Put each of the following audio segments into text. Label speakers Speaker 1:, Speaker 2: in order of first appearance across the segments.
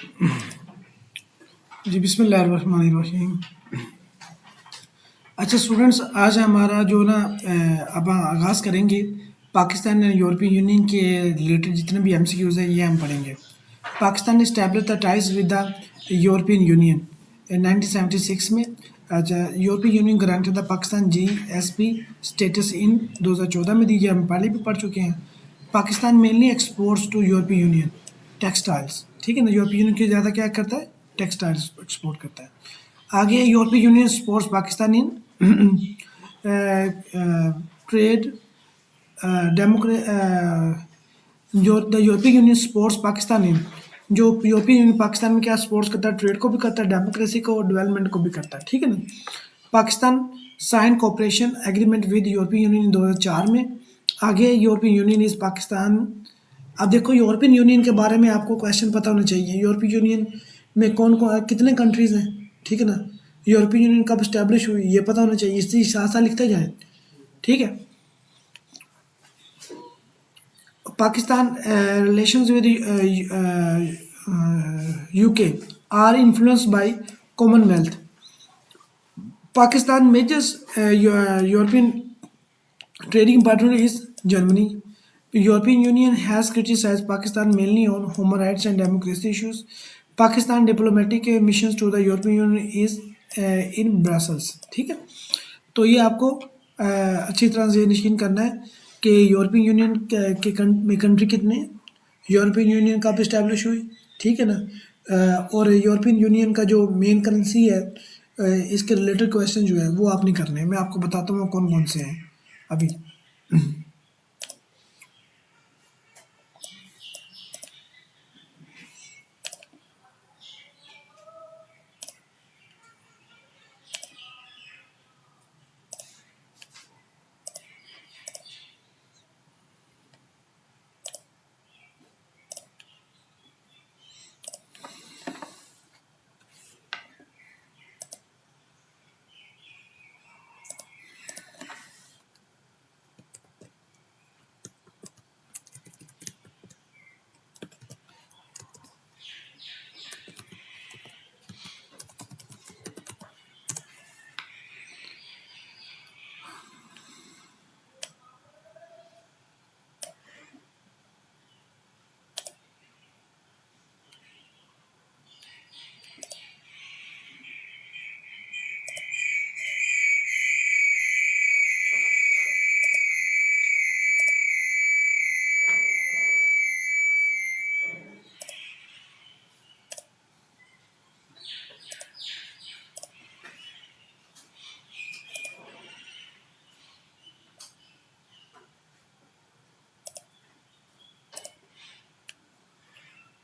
Speaker 1: जी, बिस्मिल्लाहिर्रहमानिर्रहीम। अच्छा स्टूडेंट्स, आज हमारा जो ना अब आगाज़ करेंगे पाकिस्तान एंड यूरोपियन यूनियन के रिलेटेड जितने भी एमसीक्यूज़ हैं ये हम पढ़ेंगे। Pakistan establish the ties with the European Union in 1976 में। अच्छा, European Union granted the Pakistan GSP status in 2014 में दी, ये हम पहले भी पढ़ चुके हैं। Pakistan mainly exports to European Union textiles, ठीक है ना। यूरोपियन यूनियन के ज़्यादा क्या करता है, टेक्सटाइल्स एक्सपोर्ट करता है। आगे European Union supports Pakistan in trade जो the European Union supports Pakistan in, जो यूरोपियन यूनियन पाकिस्तान में क्या सपोर्ट्स करता है, ट्रेड को भी करता है, डेमोक्रेसी को और डेवलपमेंट को भी करता है, ठीक है ना। Pakistan sign cooperation agreement with European Union 2004 में। आगे यूरोपियन यूनियन इज पाकिस्तान। अब देखो यूरोपियन यूनियन के बारे में आपको क्वेश्चन पता होना चाहिए, यूरोपियन यूनियन में कौन कौन कितने कंट्रीज़ हैं, ठीक है ना। यूरोपियन यूनियन कब इस्टेब्लिश हुई ये पता होना चाहिए, इसलिए साथ साथ लिखते जाएँ, ठीक है। Pakistan relations with UK are influenced by Commonwealth. Pakistan major European trading partner is Germany. European Union has criticized Pakistan mainly on human rights and democracy issues. Pakistan diplomatic missions to the European Union is in Brussels, ठीक है। तो ये आपको अच्छी तरह से निश्चित करना है कि यूरोपियन यूनियन में कंट्री कितने हैं, यूरोपियन यूनियन कब इस्टेब्लिश हुई, ठीक है ना। और यूरोपियन यूनियन का जो मेन करेंसी है, इसके रिलेटेड क्वेश्चन जो है वो आपने करने हैं। मैं आपको बताता हूँ कौन कौन से हैं अभी।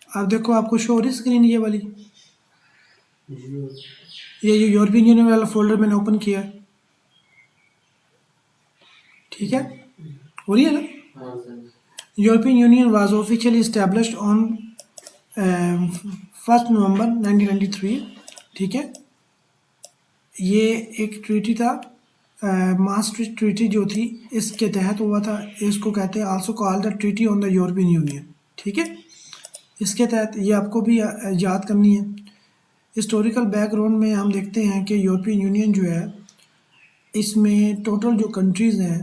Speaker 1: अब देखो आपको शो हो रही स्क्रीन ये वाली, ये जो यूरोपियन यूनियन वाला फोल्डर मैंने ओपन किया है, ठीक है, हो रही है ना। European union was officially established on 1 नवंबर 1993, ठीक है। ये एक ट्रीटी था, मास्ट्रिक्ट ट्रीटी जो थी इसके तहत हुआ था। इसको कहते हैं also called the treaty on the European union, ठीक है। इसके तहत ये आपको भी याद करनी है। हिस्टोरिकल बैकग्राउंड में हम देखते हैं कि यूरोपियन यूनियन जो है इसमें टोटल जो कंट्रीज़ हैं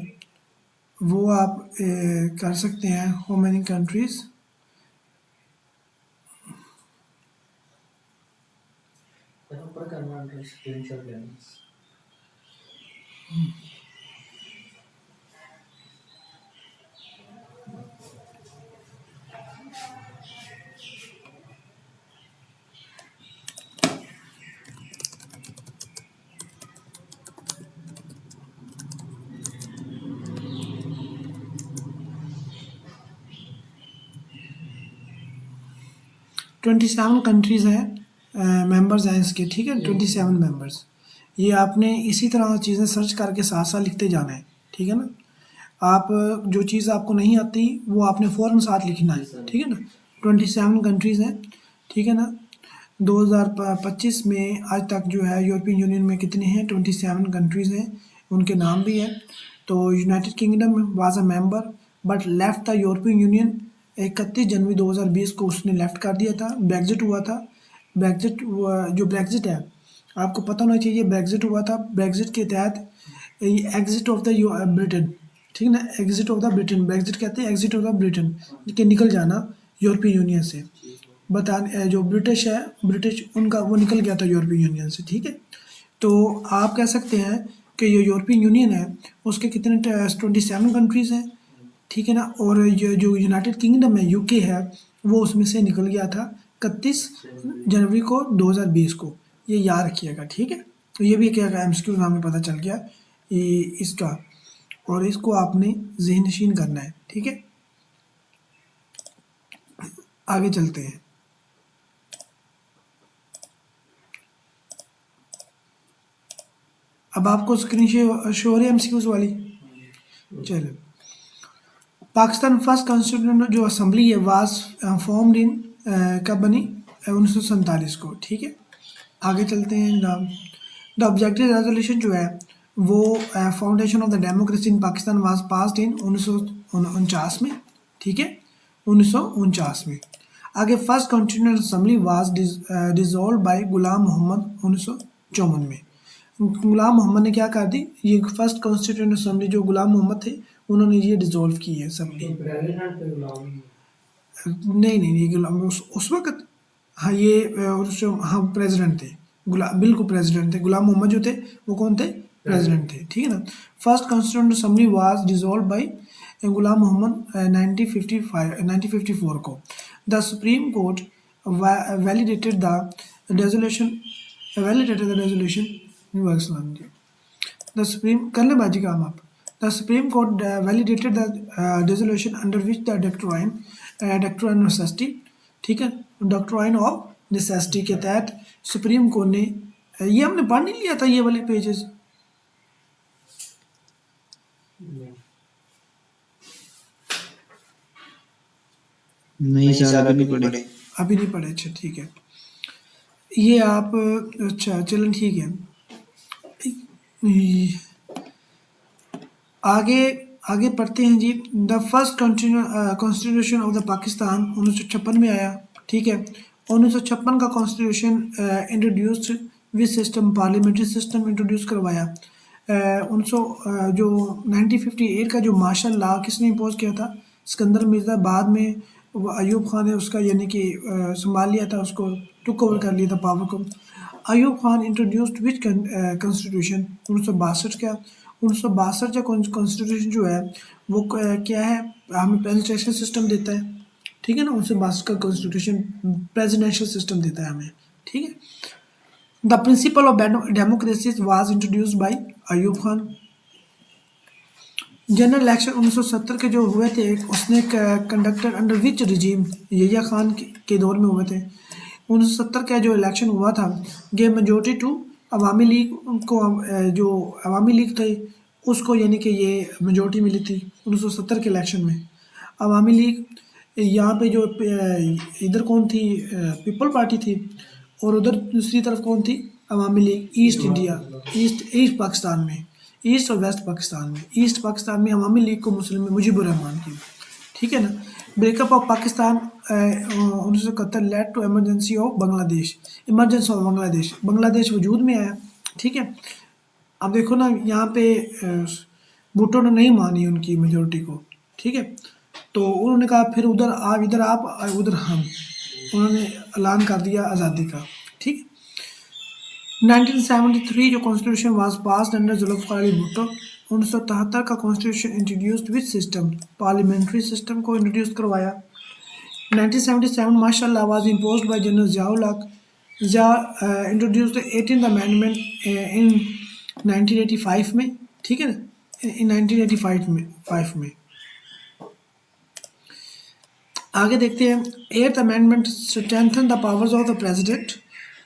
Speaker 1: वो आप कर सकते हैं, हाउ मेनी कंट्रीज़।
Speaker 2: ऊपर करना स्क्रीनशॉट लेना।
Speaker 1: 27 कंट्रीज़ हैं, मेंबर्स हैं इसके, ठीक है, 27 मेंबर्स। ये आपने इसी तरह चीज़ें सर्च करके साथ साथ लिखते जाना है, ठीक है ना। आप जो चीज़ आपको नहीं आती वो आपने फ़ौरन साथ लिखना है, ठीक है ना। 27 कंट्रीज़ हैं, ठीक है ना। 2025 में आज तक जो है यूरोपियन यूनियन में कितने हैं, 27 कंट्रीज़ हैं, उनके नाम भी हैं। तो United kingdom was a member but left the European union 31 जनवरी 2020 को उसने लेफ्ट कर दिया था, ब्रेग्जिट हुआ था। जो ब्रेग्जिट है, आपको पता होना चाहिए ब्रेग्जिट हुआ था। ब्रेग्जिट के तहत एग्जिट ऑफ द ब्रिटेन, ठीक है ना, exit of the Britain, Brexit कहते हैं एग्जिट ऑफ द ब्रिटेन, कि निकल जाना यूरोपियन यूनियन से। जो ब्रिटिश है, ब्रिटिश उनका वो निकल गया था यूरोपियन यूनियन से, ठीक है। तो आप कह सकते हैं कि ये यूरोपियन यूनियन है, उसके कितने 27 कंट्रीज़ हैं, ठीक है ना। और ये जो यूनाइटेड किंगडम है, यूके है, वो उसमें से निकल गया था 31 जनवरी को 2020 को। ये याद रखिएगा, ठीक है। तो ये भी क्या एमसीक्यू हमें पता चल गया ये इसका, और इसको आपने ज़हनशीन करना है, ठीक है। आगे चलते हैं। अब आपको स्क्रीन शो हो रही है एमसीक्यूज वाली। चलो, पाकिस्तान फर्स्ट कॉन्स्टिट्यूंट जो असेंबली है वाज फॉर्म्ड इन, कब बनी, 1947 को, ठीक है। आगे चलते हैं जनाब। द ऑब्जेक्टिव रेजोल्यूशन जो है वो foundation of the democracy in Pakistan was passed in 1949 में, ठीक है, 1949 में। आगे first constituent assembly was dissolve by Ghulam Mohammad 1954 में। गुलाम मोहम्मद ने क्या कर दी, ये फर्स्ट कॉन्स्टिट्यूंट असेंबली जो गुलाम मोहम्मद थे उन्होंने ये डिसॉल्व की है असेंबली।
Speaker 2: प्रेसिडेंट थे गुलाम।
Speaker 1: नहीं, गुलाम उस वक्त, हाँ ये हाँ प्रेसिडेंट थे, बिल्कुल प्रेसिडेंट थे। गुलाम मोहम्मद जो थे वो कौन थे, प्रेसिडेंट थे, ठीक है ना। First constituent assembly was dissolve by Ghulam Mohammad 1954 को। The supreme court validated the resolution the supreme, कर ले बाजी काम आप। The supreme court validated the resolution under which the doctrine necessity, ठीक है, डॉक्ट्राइन ऑफ नेसेसिटी के तहत सुप्रीम कोर्ट ने, ये हमने पढ़ नहीं लिया था ये वाले पेजेस,
Speaker 3: नहीं सर अभी नहीं पढ़े।
Speaker 1: अभी नहीं पढ़े, अच्छा ठीक है। ये आप, अच्छा चलो ठीक है। आगे आगे पढ़ते हैं जी। The first constitution of the Pakistan 1956 में आया, ठीक है। 1956 का constitution introduced with system, parliamentary system introduce करवाया। 1958 का जो मार्शल लॉ किसने इम्पोज किया था, सिकंदर मिर्ज़ा। बाद में वो अयूब खान ने उसका यानी कि संभाल लिया था, उसको टुक ओवर कर लिया था पावर को। अयूब खान इंट्रोड्यूस्ड विच कॉन्स्टिट्यूशन, 1962 का। 1962 का कॉन्स्टिट्यूशन जो है वो क्या है, हमें प्रेसिडेंशियल सिस्टम देता है, ठीक है ना। 1962 का कॉन्स्टिट्यूशन प्रेसिडेंशियल सिस्टम देता है हमें, ठीक है। The principle of democracy was introduced by Ayub Khan. General election 1970 के जो हुए थे उसने conducted under which regime, Yahya Khan के दौर में हुए थे। 1970 का जो इलेक्शन हुआ था, ये मेजोरिटी टू अवामी लीग को, जो अवामी लीग थे उसको यानी कि ये मेजोरिटी मिली थी 1970 के इलेक्शन में। अवामी लीग, यहाँ पे जो इधर कौन थी, पीपल पार्टी थी, और उधर दूसरी तरफ कौन थी, Awami League east India, east Pakistan में, ईस्ट और वेस्ट पाकिस्तान में। ईस्ट पाकिस्तान में अवामी लीग को मुस्लिम मुजीबुर रहमान की, ठीक है ना। Breakup of Pakistan 1971 led to emergency of Bangladesh, emergency of Bangladesh, Bangladesh वजूद में आया, ठीक है। अब देखो ना यहाँ पे भुट्टो ने नहीं मानी उनकी मेजोरिटी को, ठीक है। तो उन्होंने कहा फिर उधर आप, इधर आप, उधर हम, उन्होंने ऐलान कर दिया आज़ादी का, ठीक है। 1973 जो constitution was passed under Zulfikar Ali Bhutto. 1973 का constitution introduced with system, parliamentary system को इंट्रोड्यूस करवाया। 1977 martial law was imposed by general Ziaul Haq. Introduced 18th amendment in 1985 में, ठीक है ना, इन 1985 में। आगे देखते हैं। 8th amendment strengthen the powers of the president.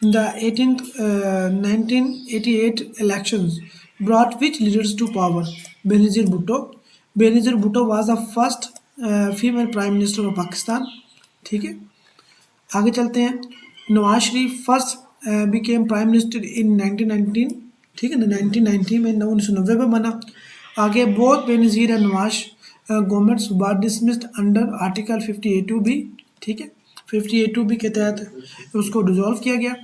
Speaker 1: The 1988 elections brought which leaders to power? Benazir Bhutto. Benazir Bhutto was the first female prime minister of Pakistan, ठीक है। आगे चलते हैं। Nawaz Sharif first became prime minister in 1919, ठीक है ना, 1990 में, 1990 में बना। आगे बहुत बेनज़ीर है नवाज गवर्नमेंट्स वर डिसमिस्ड अंडर आर्टिकल 58(2)(b), ठीक है, 58(2)(b) के तहत उसको डिसॉल्व किया गया।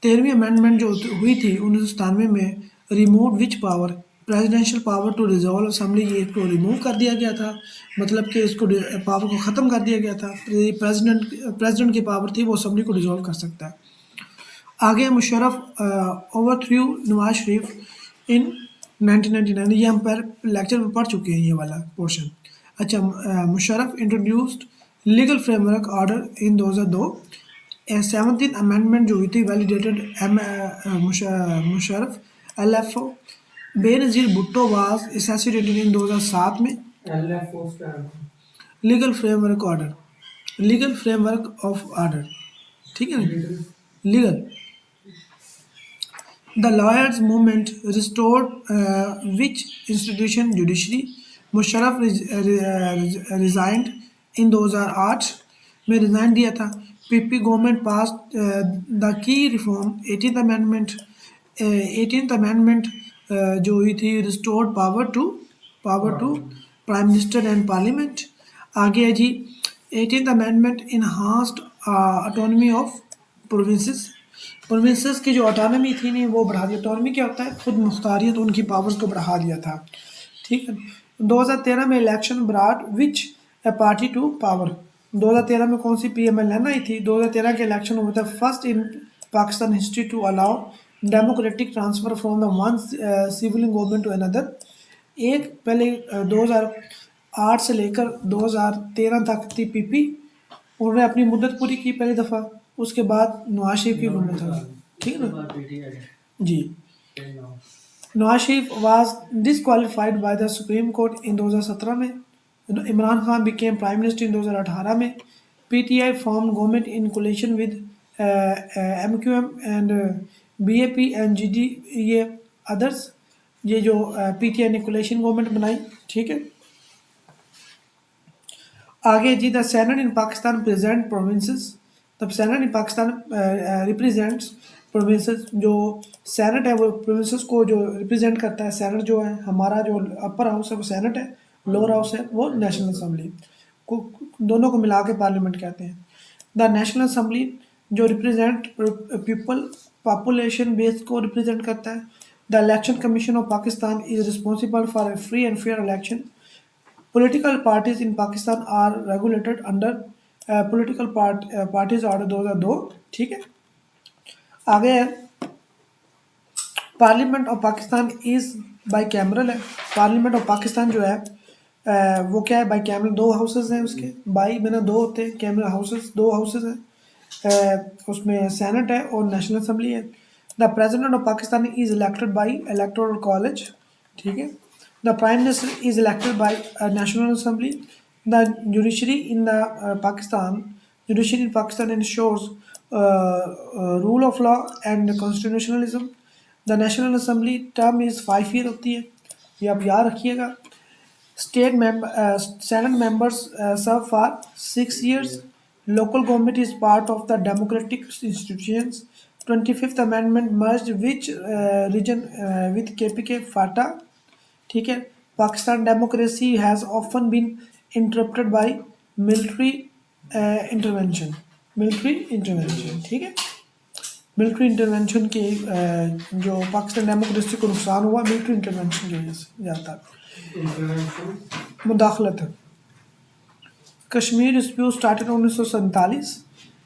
Speaker 1: 13वीं अमेंडमेंट जो हुई थी 1997 में, remove which power, presidential power to dissolve assembly, ये इसको रिमूव कर दिया गया था, मतलब कि इसको पावर को ख़त्म कर दिया गया था। प्रेसिडेंट की पावर थी वो असेंबली को डिसॉल्व कर सकता है। आगे मुशर्रफ ओवरथ्रू नवाज शरीफ इन 1999, ये हम पहले लेक्चर में पढ़ चुके हैं ये वाला पोर्शन। अच्छा, Musharraf introduced legal framework order in 2002। 17th amendment जो हुई थी validated Musharraf LFO। Benazir Bhutto was assassinated in 2007 में।
Speaker 2: LFO stand
Speaker 1: legal framework order, legal framework of order, ठीक है ना, legal. The lawyers movement restored which institution? Judiciary। Musharraf resigned in 2008 में resign दिया था। PP गवर्नमेंट पास द की reform 18th amendment. 18th amendment जो हुई थी restored power to prime minister and parliament. आगे है जी 18th amendment enhanced autonomy of provinces. Provinces की जो ऑटोनमी थी नहीं वो बढ़ा दिया। ऑटोनमी क्या होता है? खुद मुख्तारियत, उनकी पावर्स को बढ़ा दिया था, ठीक है। 2013 में election brought which a party to power. 2013 में कौन सी PMLN आई थी? 2013 के इलेक्शन हुए थे first in Pakistan history to allow democratic transfer from the one civilian government to another. एक पहले 2008 से लेकर 2013 तक थी PP, उन्होंने अपनी मुद्दत पूरी की पहली दफ़ा, उसके बाद नवाज शरीफ की गवर्नमेंट था, ठीक है ना जी। Nawaz Sharif was disqualified by the supreme court in 2017 में। Imran Khan became prime minister in 2018 में। PTI form government in coalition with MQM and BAP and GD ये अदर्स। ये जो PTI ने कोलिशन गवर्नमेंट बनाई, ठीक है। आगे जी the senate in Pakistan present provinces. तब senate in Pakistan represents provinces. जो सेनेट है वो प्रोविंसेस को जो रिप्रेजेंट करता है। सेनेट जो है हमारा, जो अपर हाउस है वो सेनेट है, लोअर हाउस है वो नेशनल असम्बली को, दोनों को मिला के पार्लियामेंट कहते हैं। द नेशनल असम्बली जो रिप्रेजेंट पीपल, पॉपुलेशन बेस को रिप्रेजेंट करता है। The election commission of Pakistan is responsible for a free and fair election. Political parties in Pakistan are regulated under Political Parties Order 2002, ठीक है। आगे है parliament of Pakistan is by cameral है। Parliament of Pakistan जो है वो क्या है? By cameral. दो हाउसेज हैं उसके, बाई मैंने दो होते हैं, कैमरल हाउसेज दो हाउसेज हैं, उसमें सेनेट है और नेशनल असम्बली है। The president of Pakistan is elected by electoral college, ठीक है। The Prime Minister is elected by a National Assembly. The judiciary in Pakistan ensures rule of law and constitutionalism. The National Assembly term is 5 year होती है, ये आप याद रखिएगा। Senate members serve for 6 years. Local government is part of the democratic institutions. 25th Amendment merged which region with KPK FATA, ठीक है। Pakistan democracy has often been interrupted by military intervention, ठीक है। मिलिट्री इंटरवेंशन के जो Pakistan democracy को नुकसान हुआ military intervention की वजह से ज़्यादा मुदाखलत है। Kashmir dispute started 1947।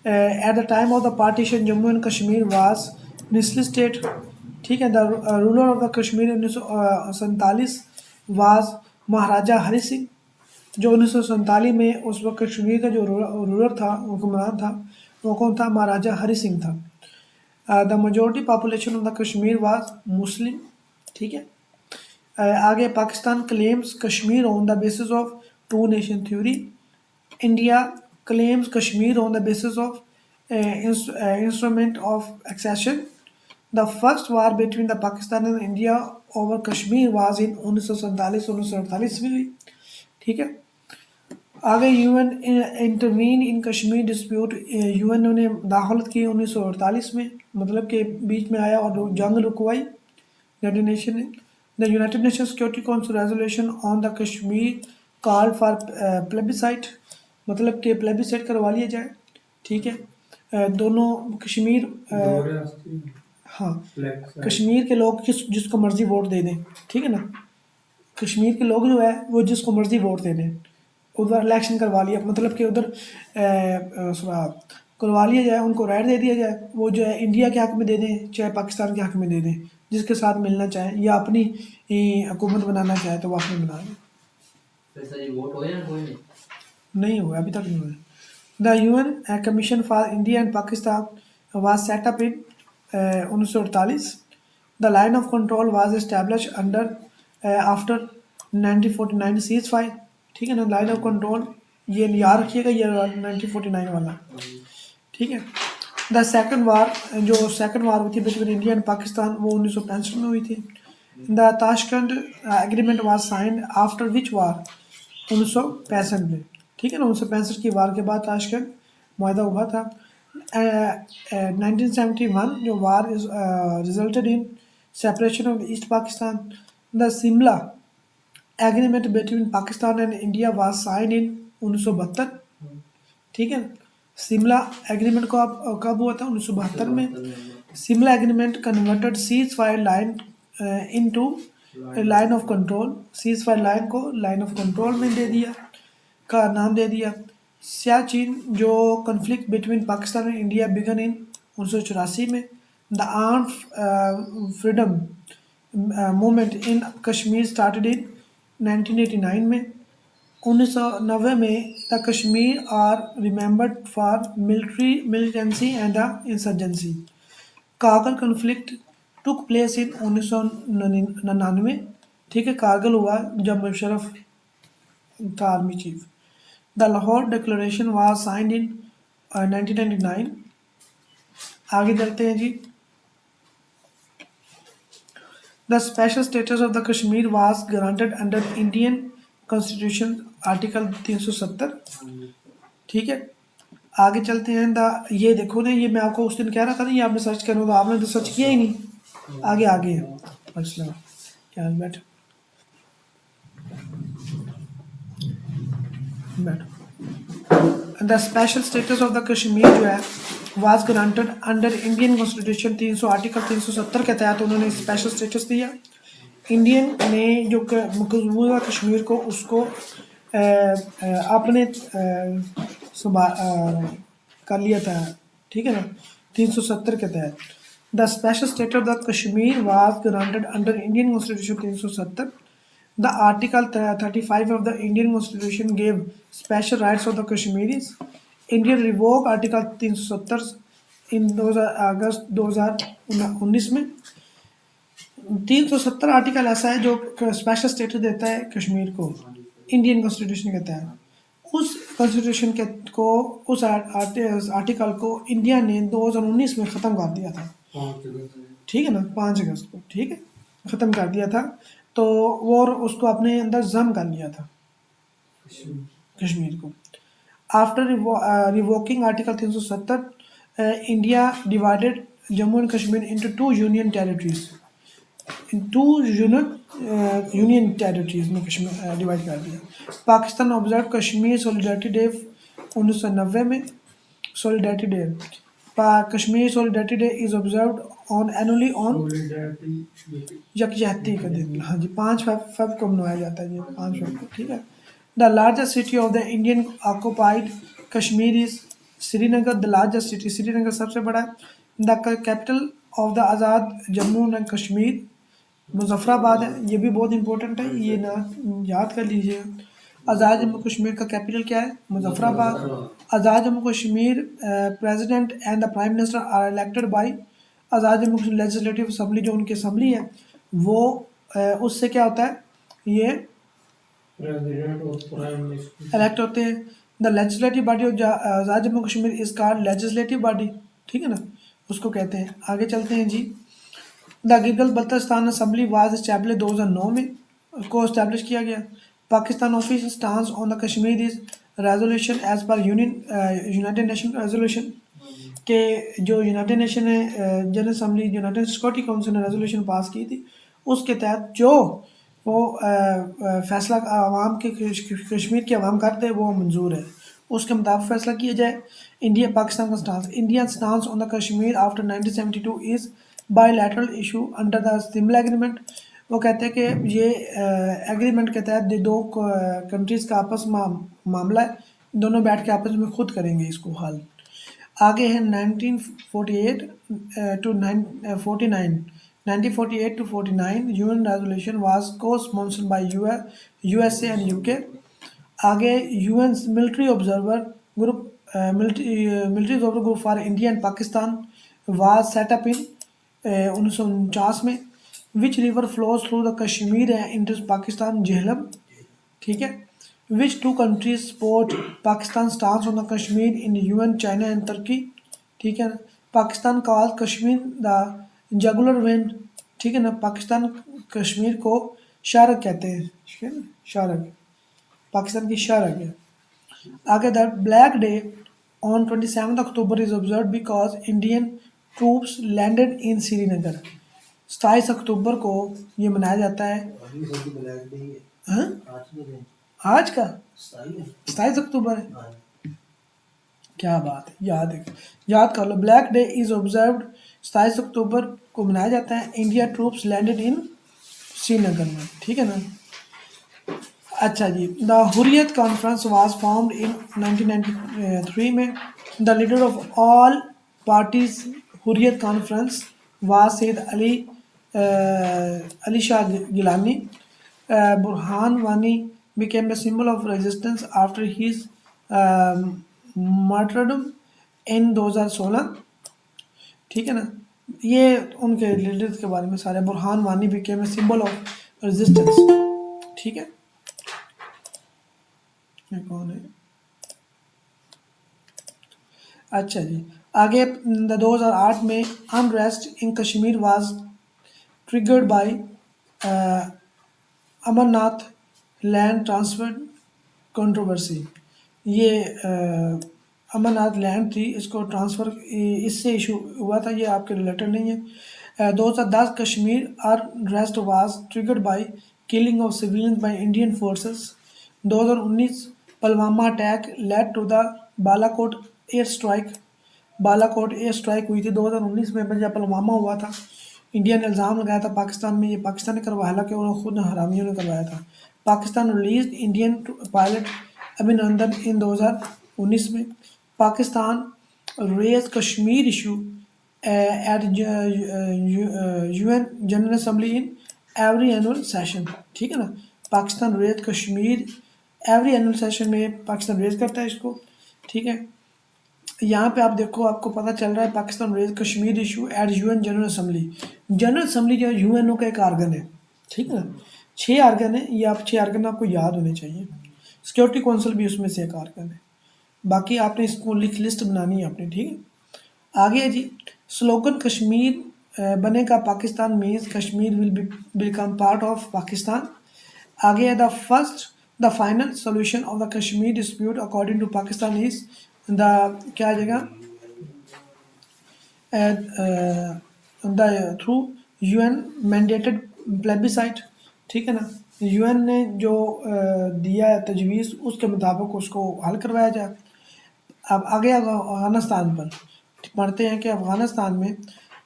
Speaker 1: At the time of the partition Jammu and Kashmir was निस्ली स्टेट, ठीक है। The ruler of the Kashmir 1947 was Maharaja Hari Singh. जो 1947 में उस वक्त कश्मीर का जो रूलर था, हुक्मरान था, वो कौन था? महाराजा हरि सिंह था। The majority population of the Kashmir was Muslim, ठीक है। आगे Pakistan claims Kashmir on the basis of two nation theory. India claims Kashmir on the basis of instrument of accession. The first war between the Pakistan and India over Kashmir was in 1947-1948 में हुई, ठीक है। आगे UN intervene in Kashmir dispute. UN ने दाखिलत की 1948 में, मतलब के बीच में आया और जंग रुकवाई यूनाइटेड नेशन ने। The United nation security council resolution on the Kashmir called for plebiscite, मतलब कि प्लेबिसाइट करवा लिया जाए, ठीक है। दोनों कश्मीर
Speaker 2: दो रियासती
Speaker 1: हाँ
Speaker 2: फ्लैग
Speaker 1: कश्मीर के लोग जिसको मर्जी वोट दे दें, ठीक है ना। कश्मीर के लोग जो है वो जिसको मर्जी वोट दे दें, उधर इलेक्शन करवा लिया, मतलब कि उधर करवा लिया जाए, उनको राइट दे दिया जाए, वो जो है इंडिया के हक में दे दें चाहे पाकिस्तान के हक में दे दें, जिसके साथ मिलना चाहे या अपनी हुकूमत बनाना चाहे तो वो अपनी बना लें।
Speaker 2: वैसा ये वोट हो या कोई नहीं?
Speaker 1: नहीं हुआ, अभी तक नहीं हुआ। The UN commission for India and Pakistan was set up in 1948। The line of control was establish under after 1949 cease fire, ठीक है ना। लाइन ऑफ कंट्रोल ये याद रखिएगा, ये 1949 वाला, ठीक है। द सेकंड वार, जो सेकंड वार हुई थी बिटवीन इंडिया एंड पाकिस्तान, वो 1965 में हुई थी। The Tashkent agreement was signed after which war, 1965 में, ठीक है ना। 1965 की वार के बाद ताशकंद मुआहदा हुआ था। 1971 जो war is resulted in separation of east Pakistan. The Shimla agreement between Pakistan and India was sign in 1972, ठीक है। शिमला एग्रीमेंट को अब कब हुआ था, 1972 में। Shimla agreement converted ceasefire line into line of control, ceasefire line को लाइन ऑफ कंट्रोल में दे दिया, का नाम दे दिया। सियाचिन जो conflict between Pakistan and India began in 1984 में। The arm freedom movement in Kashmir started in 1989 में। 1990 में the Kashmir are remembered for militancy and the insurgency. Kargil conflict took place in 1999, ठीक है। कारगिल हुआ जब मुशर्रफ था army chief. The Lahore declaration was signed in 1999। आगे चलते हैं जी। The special status of the Kashmir was granted under Indian constitution article 370, ठीक है। आगे चलते हैं। ये देखो ना, ये मैं आपको उस दिन कह रहा था ना, ये आपने सर्च करना था, आपने तो सर्च किया ही नहीं। आगे आगे है, अच्छा क्या बैठ बैठ the special status of the Kashmir जो है was granted under Indian constitution 300 article 370 के तहत उन्होंने स्पेशल स्टेटस दिया। इंडियन ने जो मकबूजा कश्मीर को उसको अपने कर लिया था, ठीक है ना, 370 के तहत। The special status of the Kashmir was granted under Indian constitution 370। The Article 35 of the Indian Constitution gave special rights of the Kashmiris. India revoked Article 370 in अगस्त 2019 में। 370 आर्टिकल ऐसा है जो स्पेशल स्टेटस देता है कश्मीर को इंडियन कॉन्स्टिट्यूशन के तहत। उस कॉन्स्टिट्यूशन के को उस आर्टिकल को इंडिया ने 2019 में ख़त्म कर दिया था, ठीक है ना, 5 अगस्त को, ठीक है, ख़त्म कर दिया था। तो वो उसको अपने अंदर जम कर लिया था कश्मीर को। After revoking article 370 India divided Jammu and Kashmir into 2 union territories, union territories में कश्मीर डिवाइड कर दिया। Pakistan observe Kashmir solidarity day 1990 में। Solidarity day, Kashmir solidarity day is observed on annually on यकजहती का दिन, हाँ जी, 5 फरवरी को मनाया जाता है, ये 5 फरवरी को, ठीक है। The largest city of the Indian occupied Kashmir is Srinagar. The largest city, Srinagar सबसे बड़ा है। The capital of the Azad Jammu and Kashmir Muzaffarabad है, ये भी बहुत इंपॉर्टेंट है, ये ना याद कर लीजिए। आज़ाद जम्मू कश्मीर का कैपिटल क्या है, Muzaffarabad. Azad Jammu Kashmir president and the prime minister are elected by Azad Jammu Kashmir legislative assembly, जो उनकी असम्बली है वो उससे क्या होता है, ये इलेक्ट होते हैं। The legislative body of Azad Jammu Kashmir is called legislative body, ठीक है ना, उसको कहते हैं। आगे चलते हैं जी। The Gilgit Baltistan assembly was establish 2009 में को इस्टेब्लिश किया गया। Pakistan office stance on the Kashmir is resolution as पर यूनाइटेड नेशन रेजोल्यूशन के जो यूनाइटेड नेशन है general assembly united security council ने रेजोल्यूशन पास की थी, उसके तहत जो वो फैसला आवाम के कश्मीर के अवाम करते हैं वो मंजूर है, उसके मुताबिक फैसला किया जाए। इंडिया पाकिस्तान का stance, India stance on the Kashmir after 1972 is bilateral issue under the Simla agreement. वो कहते हैं कि ये एग्रीमेंट के तहत ये दो कंट्रीज़ का आपस में मामला है, दोनों बैठ के आपस में खुद करेंगे इसको हल। आगे है 1948 to 49 1948 to 49 UN resolution was co-sponsored by USA and UK। आगे UN military observer group military observer group for India and Pakistan was set up in 1949 में। Which river flows through the Kashmir and enters Pakistan? Jhelum। ठीक है। Which two countries support Pakistan stance on the Kashmir in UN? China and Turkey. ठीक है ना। Pakistan call Kashmir the jugular vein. ठीक है ना। पाकिस्तान कश्मीर को शारक कहते हैं, ठीक है ना, शारक, पाकिस्तान की शारक है। आगे the black day on 27 October is observe because Indian troops landed in Srinagar. 27 October को ये मनाया जाता है। हाँ? आज का 27 अक्टूबर है। क्या बात है, याद कर लो। Black day is observed 27 October को मनाया जाता है। India troops landed in Srinagar में, ठीक है ना। अच्छा जी, the Hurriyat conference was formed in 1993 में। The leader of all parties Hurriyat conference was Syed Ali Shah Geelani. Burhan Wani became a symbol of resistance after his martyrdom in 2016। ठीक है ना। ये उनके लीडर्स के बारे में सारे। Burhan Wani became a symbol of resistance। ठीक है। ये कौन है? अच्छा जी, आगे 2008 में unrest in Kashmir was triggered by Amarnath land transfer controversy. ये अमरनाथ लैंड थी, इसको ट्रांसफ़र इससे इशू हुआ था, ये आपके रिलेटेड नहीं है। 2010 Kashmir unrest was triggered by killing of civilians by Indian forces. 2019 Pulwama attack led to the Balakot air strike. Balakot air strike हुई थी 2019 में जब पुलवामा हुआ था। इंडिया ने इल्ज़ाम लगाया था पाकिस्तान में, ये पाकिस्तान ने करवाया, हालांकि उन्होंने खुद हरामियों ने करवाया था। पाकिस्तान रिलीज इंडियन पायलट अभिनंदन इन 2019 में। Pakistan raise Kashmir issue at UN general assembly in every annual session. ठीक है ना। Pakistan raise Kashmir every annual session में पाकिस्तान रेज करता है इसको। ठीक है। यहाँ पे आप देखो, आपको पता चल रहा है Pakistan raise Kashmir issue at UN general assembly. General assembly जो है यूएनओ का एक आर्गन है, ठीक है ना। 6 आर्गन है, ये आप 6 आर्गन आपको याद होने चाहिए। सिक्योरिटी काउंसिल भी उसमें से एक आर्गन है। बाकी आपने इसको लिस्ट बनानी है आपने, ठीक है। आगे है जी, स्लोगन कश्मीर बनेगा Pakistan means Kashmir will become part of Pakistan. आगे है the final solution of the Kashmir dispute according to Pakistan is the क्या आ जाएगा, the through UN mandated plebiscite. ठीक है ना। यूएन ने जो दिया है तजवीज़, उसके मुताबिक उसको हल करवाया जाए। अब आगे अफ़गानिस्तान पर पढ़ते हैं कि अफ़गानिस्तान में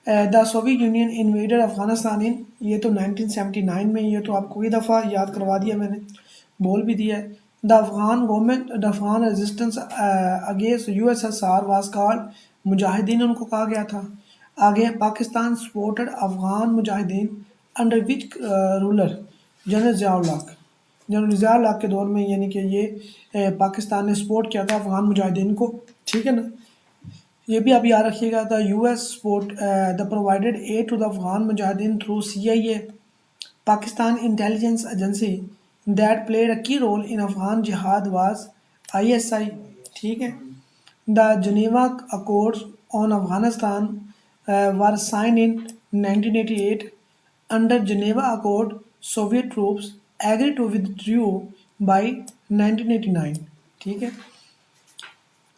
Speaker 1: the Soviet Union invaded Afghanistan in, ये तो 1979 में, ये तो आपको कई दफ़ा याद करवा दिया मैंने, बोल भी दिया है। The Afghan government the Afghan resistance against USSR was called, mujahideen उनको कहा गया था। आगे Pakistan supported Afghan mujahideen under which ruler, general Zia-ul Haq. General Zia-ul हक के दौर में, यानी कि ये पाकिस्तान ने सपोर्ट किया था अफ़गान मुजाहिदीन को, ठीक है ना। ये भी आप याद रखिएगा। The US support the provided aid to the Afghan mujahideen through CIA, Pakistan intelligence agency that played a key role in Afghan jihad was ISI। ठीक है। The Geneva accords on Afghanistan were sign in 1988। Under Geneva accord Soviet troops agree to withdraw by 1989। ठीक है।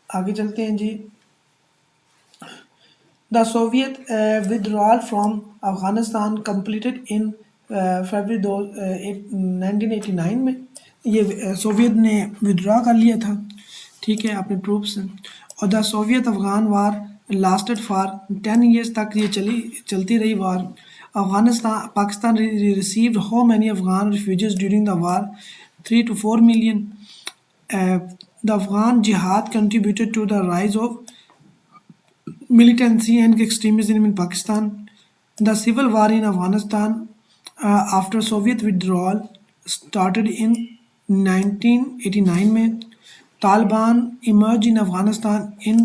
Speaker 1: आगे चलते हैं जी। The Soviet withdrawal from Afghanistan completed in फरवरी 1989 में ये Soviet ने विड्रॉ कर लिया था, ठीक है, अपने ट्रूप से। और the Soviet Afghan war lasted for 10 years तक ये चलती रही war. Pakistan received how many Afghan refugees during the war? 3 to 4 million. The Afghan Jihad contributed to the rise of militancy and extremism in Pakistan. The civil war in Afghanistan after Soviet withdrawal started in 1989 में। Taliban emerged in Afghanistan in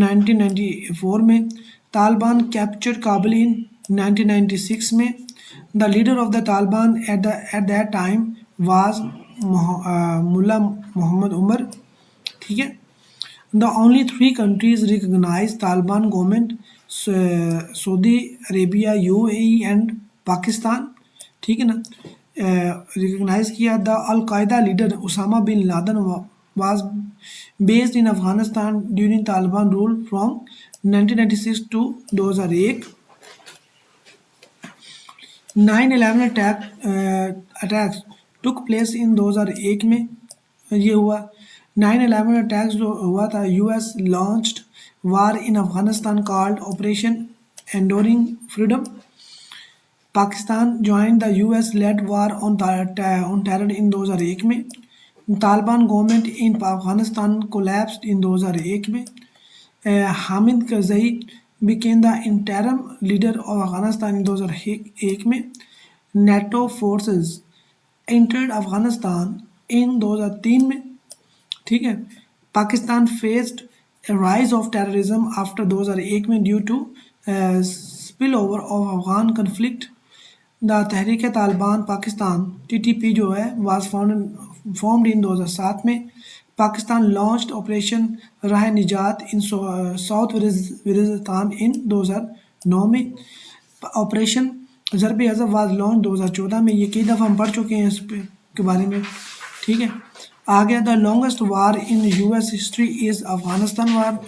Speaker 1: 1994 में। Taliban captured Kabul in 1996 में। The leader of the Taliban at that time was Mullah Muhammad Umar, ठीक है। The only 3 countries recognize Taliban government: Saudi Arabia, UAE and Pakistan, ठीक है ना। Recognise किया। The Al-Qaeda leader Osama bin Laden was based in Afghanistan during Taliban rule from 1996 to 2001। 9/11 attacks took place in 2001 में ये हुआ। 9/11 attacks जो हुआ था, US launched war in Afghanistan called Operation Enduring Freedom। Pakistan joined the US-led war on terror in 2001 में। Taliban government in Afghanistan collapsed in 2001 में। Hamid Karzai became the interim leader of Afghanistan in 2001 में। NATO forces entered Afghanistan in 2003 में, ठीक है। Pakistan faced a rise of terrorism after 2001 में due to spillover of Afghan conflict। The Tehreek Taliban Pakistan TTP जो है was formed in 2007 में। Pakistan launched operation राह निजात इन साउथ वज़ीरिस्तान इन 2009 में। ऑपरेशन ज़रब अज़ब वाज लॉन्च 2014 में। ये कई दफ़ा हम पढ़ चुके हैं इस के बारे में, ठीक है। आगे the longest war in US history is Afghanistan war.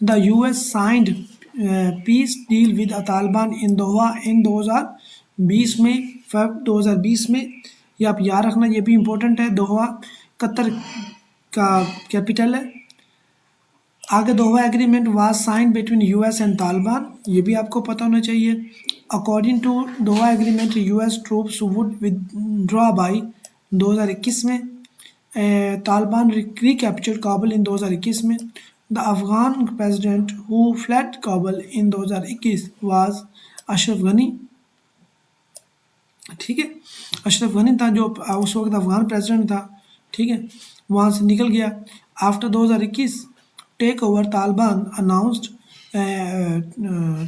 Speaker 1: The US signed peace deal with Taliban in Doha in 2020 में, फेब 2020 में। ये आप याद रखना, ये भी इम्पोर्टेंट है। दोहा कतर का कैपिटल है। आगे Doha agreement was signed between US and Taliban, ये भी आपको पता होना चाहिए। According to Doha agreement US troops would withdraw by 2021 में। तालिबान रिकैप्चर्ड काबुल इन 2021 में। The Afghan president who fled Kabul in 2021 was Ashraf Ghani, ठीक है। अशरफ गनी था जो उस वक्त अफगान प्रेसिडेंट था, ठीक है, वहाँ से निकल गया। After 2021 take over Taliban announced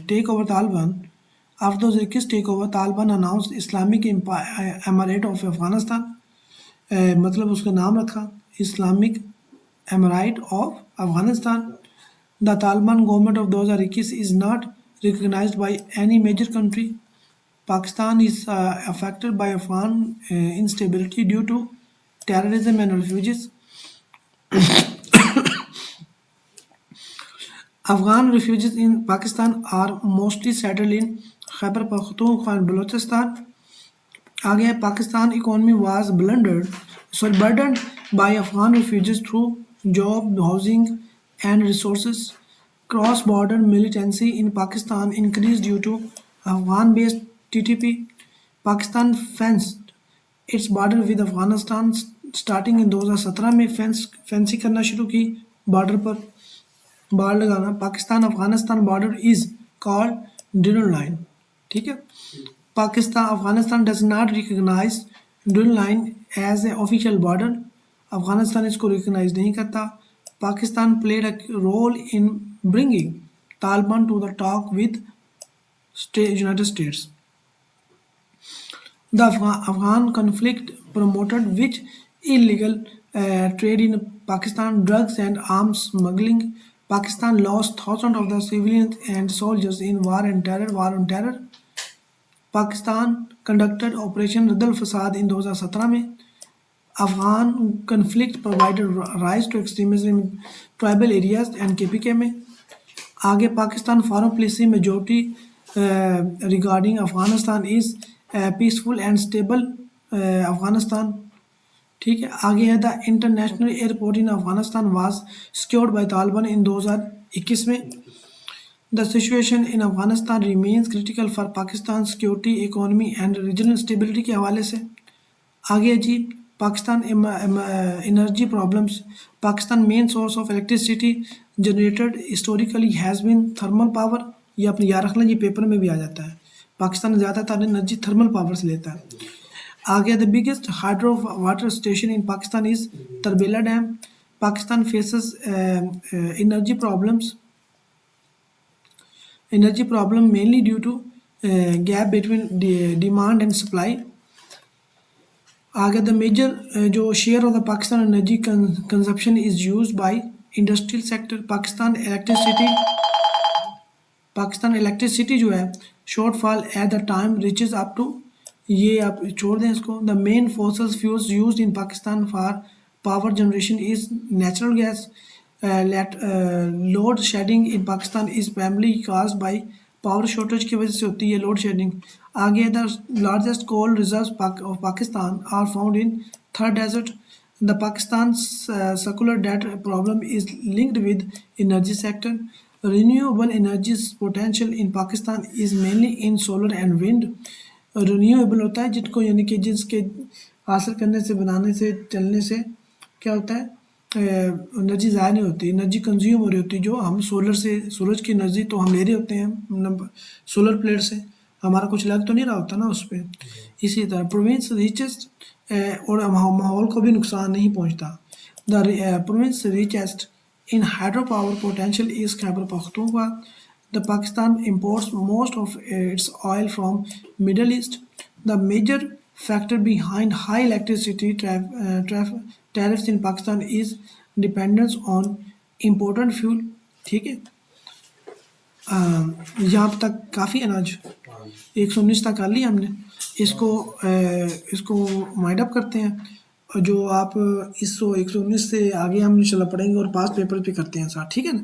Speaker 1: take over Taliban after 2021 take over Taliban announced Islamic emirate of Afghanistan. मतलब उसका नाम रखा Islamic emirate of Afghanistan. The Taliban government of 2021 is not recognised by any major country. Pakistan is affected by Afghan instability due to terrorism and refugees. Afghan refugees in Pakistan are mostly settled in Khyber Pakhtunkhwa and Balochistan. आगे Pakistan economy was burdened by Afghan refugees through job, housing and resources. Cross-border militancy in Pakistan increased due to Afghan-based TTP। Pakistan fenced its border with Afghanistan starting in 2017 में fancy करना शुरू की, border पर बाड़ लगाना। Pakistan Afghanistan border is called Durand line, ठीक है। Afghanistan does not recognise Durand line as a official border. Afghanistan इसको रिकग्नाइज नहीं करता। Pakistan played a role in bringing Taliban to the talk with United States. The Afghan conflict promoted which illegal trade in Pakistan, drugs and arms smuggling. Pakistan lost thousands of the civilians and soldiers in war on terror. Pakistan conducted Operation Radd al-Fasad in 2017 में। Afghan conflict provided rise to extremism in tribal areas and KPK में। आगे Pakistan foreign policy majority regarding Afghanistan is peaceful and stable Afghanistan. ठीक है, आगे है the international airport in Afghanistan was secured by Taliban in 2021 में। The situation in Afghanistan remains critical for Pakistan security economy and regional stability के हवाले से। आगे है जी Pakistan energy problems. Pakistan main source of electricity generated historically has been thermal power. ये अपने याद रखना, ये पेपर में भी आ जाता है। पाकिस्तान ज़्यादातर एनर्जी थर्मल पावर से लेता है। आगे the biggest hydro water station in Pakistan is Tarbela dam. Pakistan faces energy problem mainly due to gap between demand and supply. आगे द मेजर जो share of the Pakistan energy consumption is used by industrial sector. Pakistan electricity जो है shortfall at the time reaches up to, ये आप छोड़ दें इसको। The main fossil fuels used in Pakistan for power generation is natural gas. Load shedding in Pakistan is primarily caused by power shortage की वजह से होती है लोड शेडिंग। आगे the largest coal reserves of Pakistan are found in Thar desert. The Pakistan circular debt problem is linked with energy sector. Renewable energies potential in Pakistan is mainly in solar and wind। Renewable होता है जिनको, यानी कि जिसके हासिल करने से, बनाने से, चलने से क्या होता है, एनर्जी ज़ाया नहीं होती, एनर्जी कंज्यूम हो रही होती है। जो हम सोलर से, सूरज की एनर्जी तो हम ले रहे होते हैं सोलर प्लेट से, हमारा कुछ लग तो नहीं रहा होता ना उस पर। इसी तरह प्रोविंस रिचेस्ट और माहौल को भी नुकसान नहीं पहुँचता। The province richest in hydropower potential is Khyber Pakhtunkhwa। The Pakistan imports most of its oil from Middle East। The major factor behind high electricity tariffs in Pakistan is dependence on imported fuel। ठीक है, यहाँ तक काफ़ी अनाज 119 तक कर लिया हमने। इसको वाइंड अप करते हैं, और जो आप इस 119 से आगे हम इंशाल्लाह पढ़ेंगे और पास पेपर भी करते हैं साथ। ठीक है ना।